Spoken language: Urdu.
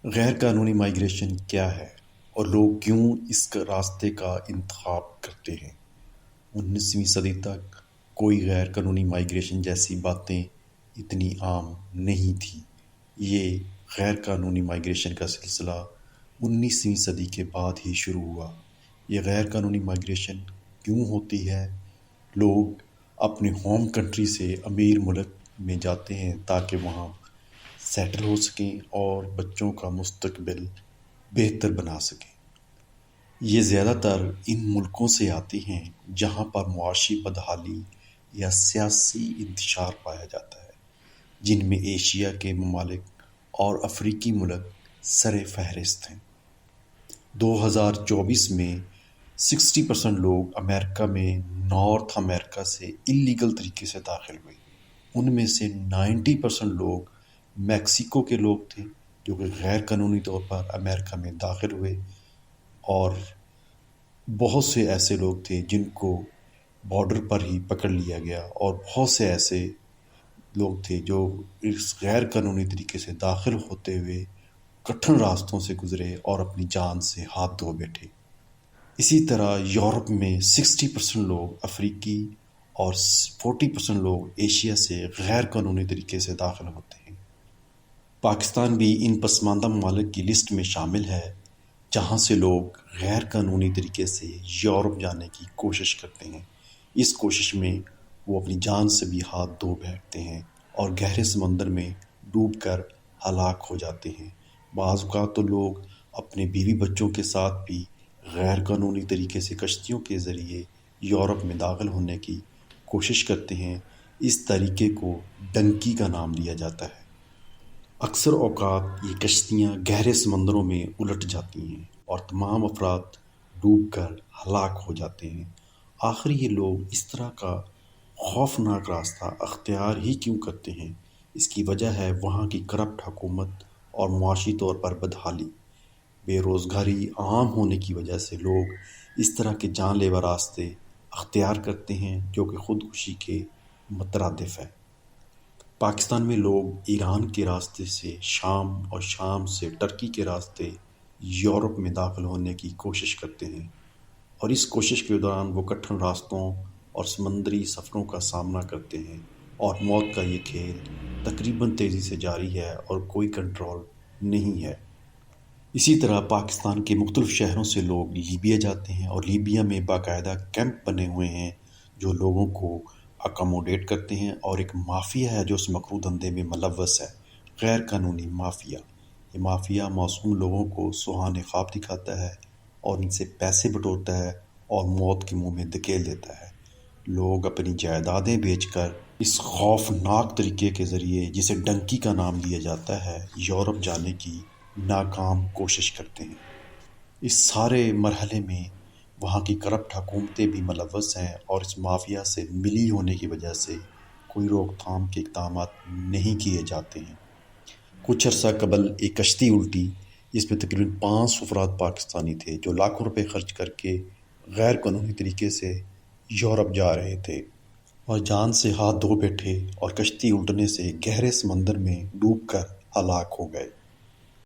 غیر قانونی مائیگریشن کیا ہے اور لوگ کیوں اس راستے کا انتخاب کرتے ہیں؟ 19ویں صدی تک کوئی غیر قانونی مائیگریشن جیسی باتیں اتنی عام نہیں تھیں۔ یہ غیر قانونی مائیگریشن کا سلسلہ 19ویں صدی کے بعد ہی شروع ہوا۔ یہ غیر قانونی مائیگریشن کیوں ہوتی ہے؟ لوگ اپنے ہوم کنٹری سے امیر ملک میں جاتے ہیں تاکہ وہاں سیٹل ہو سکیں اور بچوں کا مستقبل بہتر بنا سکیں۔ یہ زیادہ تر ان ملکوں سے آتے ہیں جہاں پر معاشی بدحالی یا سیاسی انتشار پایا جاتا ہے، جن میں ایشیا کے ممالک اور افریقی ملک سر فہرست ہیں۔ 2024 میں 60% لوگ امریکہ میں نارتھ امریکہ سے انلیگل طریقے سے داخل ہوئے۔ ان میں سے 90% لوگ میکسیکو کے لوگ تھے جو کہ غیر قانونی طور پر امریکہ میں داخل ہوئے، اور بہت سے ایسے لوگ تھے جن کو بارڈر پر ہی پکڑ لیا گیا، اور بہت سے ایسے لوگ تھے جو اس غیر قانونی طریقے سے داخل ہوتے ہوئے کٹھن راستوں سے گزرے اور اپنی جان سے ہاتھ دھو بیٹھے۔ اسی طرح یورپ میں 60% لوگ افریقی اور 40% لوگ ایشیا سے غیر قانونی طریقے سے داخل ہوتے ہیں۔ پاکستان بھی ان پسماندہ ممالک کی لسٹ میں شامل ہے جہاں سے لوگ غیر قانونی طریقے سے یورپ جانے کی کوشش کرتے ہیں۔ اس کوشش میں وہ اپنی جان سے بھی ہاتھ دھو بیٹھتے ہیں اور گہرے سمندر میں ڈوب کر ہلاک ہو جاتے ہیں۔ بعض اوقات تو لوگ اپنے بیوی بچوں کے ساتھ بھی غیر قانونی طریقے سے کشتیوں کے ذریعے یورپ میں داخل ہونے کی کوشش کرتے ہیں۔ اس طریقے کو ڈنکی کا نام دیا جاتا ہے۔ اکثر اوقات یہ کشتیاں گہرے سمندروں میں الٹ جاتی ہیں اور تمام افراد ڈوب کر ہلاک ہو جاتے ہیں۔ آخر یہ لوگ اس طرح کا خوفناک راستہ اختیار ہی کیوں کرتے ہیں؟ اس کی وجہ ہے وہاں کی کرپٹ حکومت اور معاشی طور پر بدحالی۔ بے روزگاری عام ہونے کی وجہ سے لوگ اس طرح کے جان لیوا راستے اختیار کرتے ہیں جو کہ خودکشی کے مترادف ہے۔ پاکستان میں لوگ ایران کے راستے سے شام اور شام سے ترکی کے راستے یورپ میں داخل ہونے کی کوشش کرتے ہیں، اور اس کوشش کے دوران وہ کٹھن راستوں اور سمندری سفروں کا سامنا کرتے ہیں، اور موت کا یہ کھیل تقریباً تیزی سے جاری ہے اور کوئی کنٹرول نہیں ہے۔ اسی طرح پاکستان کے مختلف شہروں سے لوگ لیبیا جاتے ہیں، اور لیبیا میں باقاعدہ کیمپ بنے ہوئے ہیں جو لوگوں کو اکاموڈیٹ کرتے ہیں، اور ایک مافیا ہے جو اس مکروہ دھندے میں ملوث ہے، غیر قانونی مافیا۔ یہ مافیا معصوم لوگوں کو سہانے خواب دکھاتا ہے اور ان سے پیسے بٹورتا ہے اور موت کے منہ میں دھکیل دیتا ہے۔ لوگ اپنی جائیدادیں بیچ کر اس خوفناک طریقے کے ذریعے، جسے ڈنکی کا نام دیا جاتا ہے، یورپ جانے کی ناکام کوشش کرتے ہیں۔ اس سارے مرحلے میں وہاں کی کرپٹ حکومتیں بھی ملوث ہیں، اور اس مافیا سے ملی ہونے کی وجہ سے کوئی روک تھام کے اقدامات نہیں کیے جاتے ہیں۔ کچھ عرصہ قبل ایک کشتی الٹی جس میں تقریباً 500 افراد پاکستانی تھے جو لاکھوں روپے خرچ کر کے غیر قانونی طریقے سے یورپ جا رہے تھے، اور جان سے ہاتھ دھو بیٹھے اور کشتی الٹنے سے گہرے سمندر میں ڈوب کر ہلاک ہو گئے۔